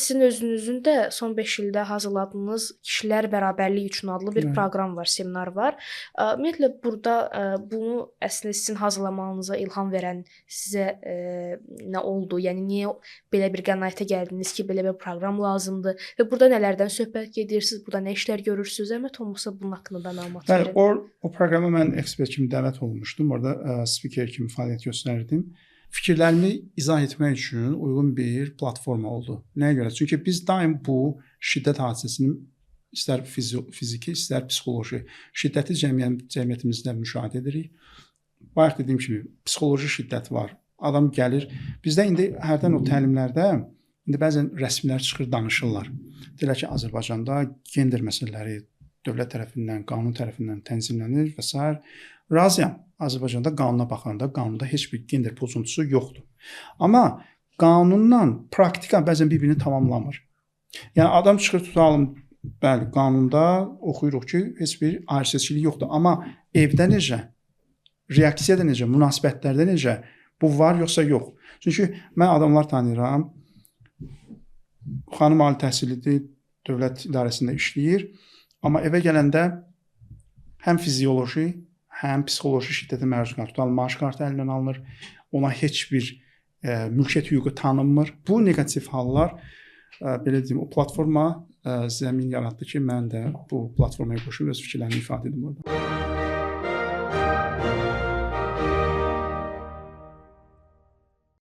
sizin özünüzün də son 5 ildə hazırladığınız kişilər bərabərliyi üçün adlı bir proqram var, seminar var. Ümumiyyətlə burada bunu əslində sizin hazırlamanıza ilham verən sizə nə oldu? Yəni niyə belə bir qənaətə gəldiniz ki, belə bir proqram lazımdır və burada nələrdən söhbət gedirsiniz, burada nə işlər görürsünüz? Zəhmət olmasa bunun haqqında da məlumat verin. Bəli, o proqrama mən ekspert kimi dəvət olmuşdum. Orada spiker kimi fəaliyyət göstərdim. Fikirlərimi izah etmək üçün uyğun bir platforma oldu. Nəyə görə? Çünki biz daim bu şiddət hadisəsinin istər fiziki, istər psixoloji şiddəti cəmiyyətimizdə müşahidə edirik. Bayaq dediyim kimi psixoloji şiddət var. Adam gəlir. Bizdə indi hərdən o təlimlərdə indi bəzən rəsmilər çıxır, danışırlar. Deyirlər ki, Azərbaycanda gender məsələləri dövlət tərəfindən, qanun tərəfindən tənzimlənir və s. Razıyam. Azərbaycanda qanuna baxanda qanunda heç bir gender pozuntusu yoxdur. Amma qanunla praktika bəzən bir-birini tamamlamır. Yəni adam çıxır tutalım, bəli, qanunda oxuyuruq ki, heç bir ayrı-seçkilik yoxdur. Amma evdə necə, reaksiyada necə, münasibətlərdə necə, bu var yoxsa yox. Çünki mən adamlar tanıyıram, xanım ali təhsillidir, dövlət idarəsində işləyir, amma evə gələndə həm fizioloji, həm psixoloji şiddətə məruz qalır. Tutalım, maaş kartı əlindən alınır, ona heç bir mülkiyyət hüququ tanınmır. Bu negativ hallar, belə deyim, o platforma zəmin yaratdı ki, mən də bu platformaya qoşub öz fikirlərimi ifadə edim orada.